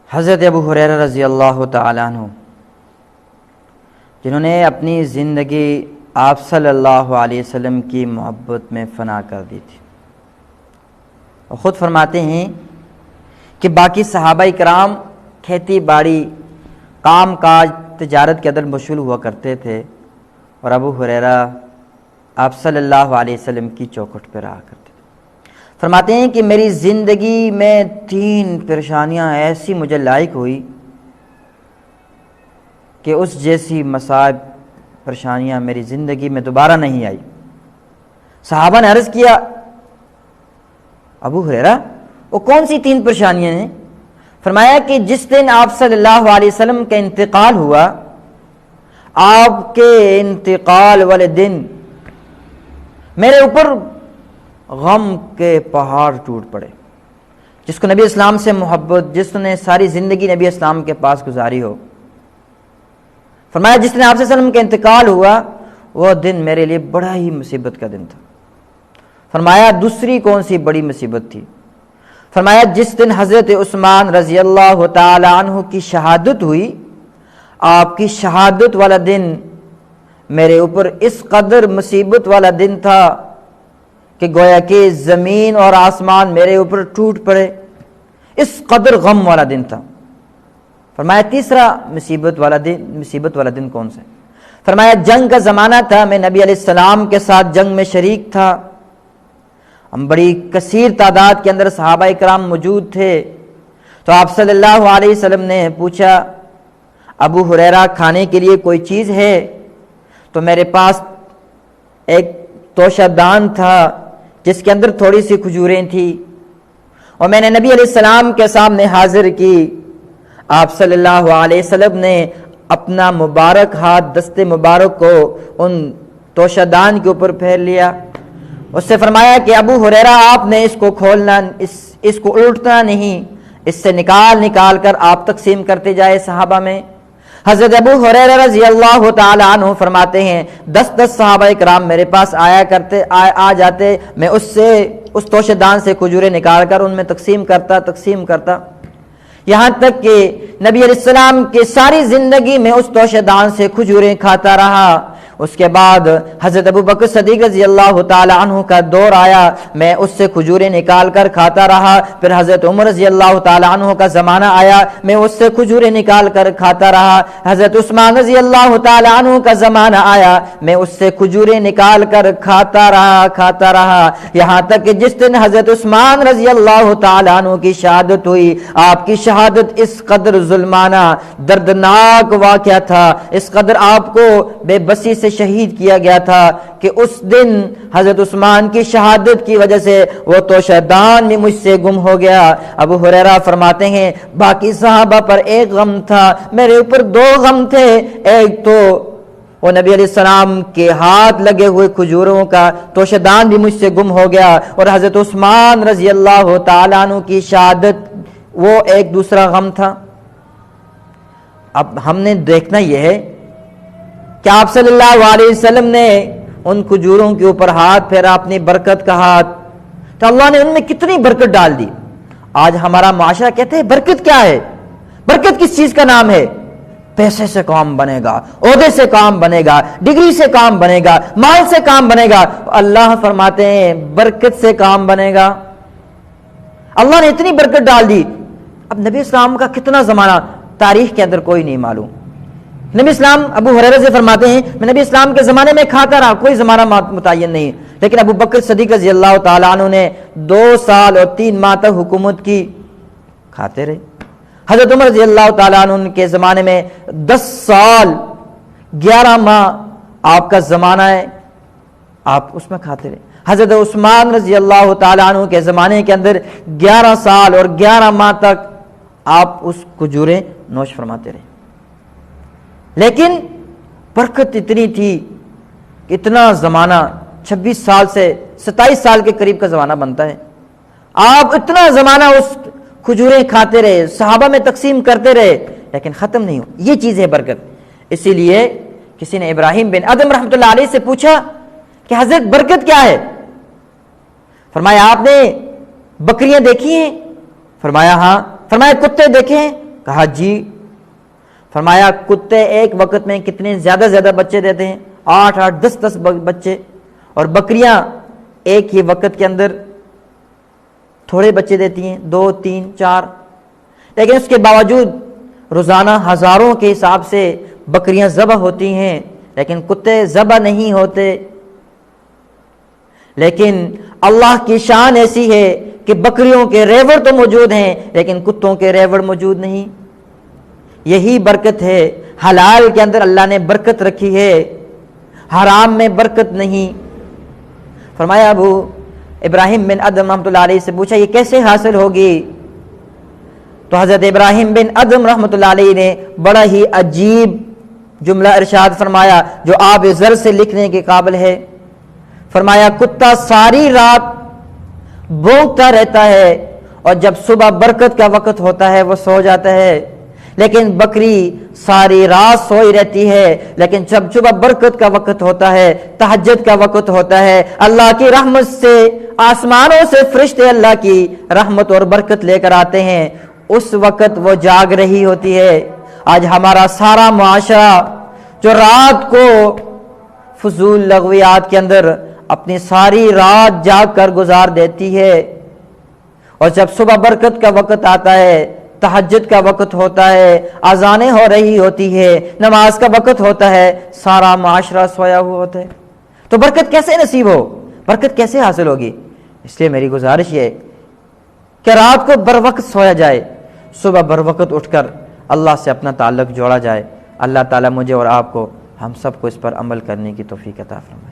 حضرت ابو ہریرہ رضی اللہ تعالیٰ عنہ جنہوں نے اپنی زندگی آپ صلی اللہ علیہ وسلم کی محبت میں فنا کر دی تھی، اور خود فرماتے ہیں کہ باقی صحابہ کرام کھیتی باڑی کام کاج تجارت کے اندر مشغول ہوا کرتے تھے، اور ابو ہریرہ آپ صلی اللہ علیہ وسلم کی چوکھٹ پہ رہا کرتے تھے۔ فرماتے ہیں کہ میری زندگی میں 3 پریشانیاں ایسی مجھے لاحق ہوئی کہ اس جیسی مصائب پریشانیاں میری زندگی میں دوبارہ نہیں آئی۔ صحابہ نے عرض کیا، ابو ہریرہ وہ کون سی 3 پریشانیاں ہیں؟ فرمایا کہ جس دن آپ صلی اللہ علیہ وسلم کا انتقال ہوا، آپ کے انتقال والے دن میرے اوپر غم کے پہاڑ ٹوٹ پڑے۔ جس کو نبی اسلام سے محبت، جس نے ساری زندگی نبی اسلام کے پاس گزاری ہو، فرمایا جس نے آپ صلی اللہ علیہ وسلم کا انتقال ہوا وہ دن میرے لیے بڑا ہی مصیبت کا دن تھا۔ فرمایا دوسری کون سی بڑی مصیبت تھی؟ فرمایا جس دن حضرت عثمان رضی اللہ تعالی عنہ کی شہادت ہوئی، آپ کی شہادت والا دن میرے اوپر اس قدر مصیبت والا دن تھا کہ گویا کہ زمین اور آسمان میرے اوپر ٹوٹ پڑے، اس قدر غم والا دن تھا۔ فرمایا تیسرا مصیبت والا دن کون سا؟ فرمایا جنگ کا زمانہ تھا، میں نبی علیہ السلام کے ساتھ جنگ میں شریک تھا، ہم بڑی کثیر تعداد کے اندر صحابہ کرام موجود تھے، تو آپ صلی اللہ علیہ وسلم نے پوچھا، ابو ہریرہ کھانے کے لیے کوئی چیز ہے؟ تو میرے پاس ایک توشہ دان تھا جس کے اندر تھوڑی سی کھجوریں تھیں، اور میں نے نبی علیہ السلام کے سامنے حاضر کی۔ آپ صلی اللہ علیہ وسلم نے اپنا مبارک ہاتھ، دست مبارک کو ان توشہ دان کے اوپر پھیر لیا، اس سے فرمایا کہ ابو ہریرہ آپ نے اس کو کھولنا، اس کو الٹنا نہیں، اس سے نکال کر آپ تقسیم کرتے جائے صحابہ میں۔ حضرت ابو ہریرہ رضی اللہ تعالی عنہ فرماتے ہیں 10 صحابہ کرام میرے پاس آ جاتے، میں اس توشہ دان سے کھجوریں نکال کر ان میں تقسیم کرتا، یہاں تک کہ نبی علیہ السلام کی ساری زندگی میں اس توشہ دان سے کھجوریں کھاتا رہا۔ اس کے بعد حضرت ابو بکر صدیق رضی اللہ تعالی عنہ کا دور آیا، میں اس سے کھجوریں نکال کر کھاتا رہا۔ پھر حضرت عمر رضی اللہ تعالی عنہ کا زمانہ آیا، میں اس سے کھجوریں نکال کر کھاتا رہا۔ حضرت عثمان رضی اللہ تعالی عنہ کا زمانہ آیا، میں اس سے کھجوریں نکال کر کھاتا رہا، یہاں تک کہ جس دن حضرت عثمان رضی اللہ تعالی عنہ کی شہادت ہوئی، آپ کی شہادت اس قدر ظلمانہ دردناک واقعہ تھا، اس قدر آپ کو بے بسی سے شہید کیا گیا تھا کہ اس دن حضرت عثمان کی شہادت کی وجہ سے وہ توشہ دان بھی مجھ سے گم ہو گیا۔ ابو ہریرہ فرماتے ہیں باقی صحابہ پر ایک غم تھا، میرے اوپر 2 غم تھے، ایک تو وہ نبی علیہ السلام کے ہاتھ لگے ہوئے کھجوروں کا توشہ دان بھی مجھ سے گم ہو گیا، اور حضرت عثمان رضی اللہ تعالی عنہ کی شہادت وہ ایک دوسرا غم تھا۔ اب ہم نے دیکھنا یہ ہے کہ آپ صلی اللہ علیہ وسلم نے ان کھجوروں کے اوپر ہاتھ پھیرا، اپنی برکت کا ہاتھ، تو اللہ نے ان میں کتنی برکت ڈال دی۔ آج ہمارا معاشرہ کہتے ہیں برکت کیا ہے؟ برکت کس چیز کا نام ہے؟ پیسے سے کام بنے گا، عہدے سے کام بنے گا، ڈگری سے کام بنے گا، مال سے کام بنے گا۔ اللہ فرماتے ہیں برکت سے کام بنے گا۔ اللہ نے اتنی برکت ڈال دی۔ اب نبی اسلام کا کتنا زمانہ تاریخ کے اندر کوئی نہیں معلوم۔ نبی اسلام ابو ہریرہ سے فرماتے ہیں میں نبی اسلام کے زمانے میں کھاتا رہا، کوئی زمانہ متعین نہیں، لیکن ابو بکر صدیق رضی اللہ تعالیٰ عنہ نے 2 سال اور 3 ماہ تک حکومت کی، کھاتے رہے۔ حضرت عمر رضی اللہ تعالیٰ عنہ کے زمانے میں 10 سال 11 ماہ آپ کا زمانہ ہے، آپ اس میں کھاتے رہے۔ حضرت عثمان رضی اللہ تعالیٰ عنہ کے زمانے کے اندر 11 سال اور 11 ماہ تک آپ اس کھجوریں نوش فرماتے رہے، لیکن برکت اتنی تھی کہ اتنا زمانہ 26 سال سے 27 سال کے قریب کا زمانہ بنتا ہے، آپ اتنا زمانہ اس کھجوریں کھاتے رہے، صحابہ میں تقسیم کرتے رہے، لیکن ختم نہیں ہو۔ یہ چیز ہے برکت۔ اسی لیے کسی نے ابراہیم بن ادم رحمۃ اللہ علیہ سے پوچھا کہ حضرت برکت کیا ہے؟ فرمایا آپ نے بکریاں دیکھی ہیں؟ فرمایا ہاں۔ فرمایا کتے دیکھے ہیں؟ کہا جی۔ فرمایا کتے ایک وقت میں کتنے زیادہ بچے دیتے ہیں؟ 8 10 بچے، اور بکریاں ایک ہی وقت کے اندر تھوڑے بچے دیتی ہیں، 2 3 4، لیکن اس کے باوجود روزانہ ہزاروں کے حساب سے بکریاں ذبح ہوتی ہیں، لیکن کتے ذبح نہیں ہوتے۔ لیکن اللہ کی شان ایسی ہے کہ بکریوں کے ریوڑ تو موجود ہیں لیکن کتوں کے ریوڑ موجود نہیں۔ یہی برکت ہے، حلال کے اندر اللہ نے برکت رکھی ہے، حرام میں برکت نہیں۔ فرمایا ابو ابراہیم بن ادم رحمۃ اللہ علیہ سے پوچھا یہ کیسے حاصل ہوگی؟ تو حضرت ابراہیم بن ادم رحمۃ اللہ علیہ نے بڑا ہی عجیب جملہ ارشاد فرمایا جو آب زر سے لکھنے کے قابل ہے۔ فرمایا کتا ساری رات بھونکتا رہتا ہے اور جب صبح برکت کا وقت ہوتا ہے وہ سو جاتا ہے، لیکن بکری ساری رات سوئی رہتی ہے، لیکن جب صبح برکت کا وقت ہوتا ہے، تہجد کا وقت ہوتا ہے، اللہ کی رحمت سے آسمانوں سے فرشتے اللہ کی رحمت اور برکت لے کر آتے ہیں، اس وقت وہ جاگ رہی ہوتی ہے۔ آج ہمارا سارا معاشرہ جو رات کو فضول لغویات کے اندر اپنی ساری رات جاگ کر گزار دیتی ہے، اور جب صبح برکت کا وقت آتا ہے، تہجد کا وقت ہوتا ہے، اذانیں ہو رہی ہوتی ہے، نماز کا وقت ہوتا ہے، سارا معاشرہ سویا ہوا ہوتا ہے، تو برکت کیسے نصیب ہو؟ برکت کیسے حاصل ہوگی؟ اس لیے میری گزارش یہ ہے کہ رات کو بر وقت سویا جائے، صبح بر وقت اٹھ کر اللہ سے اپنا تعلق جوڑا جائے۔ اللہ تعالیٰ مجھے اور آپ کو، ہم سب کو اس پر عمل کرنے کی توفیق عطا فرمائے۔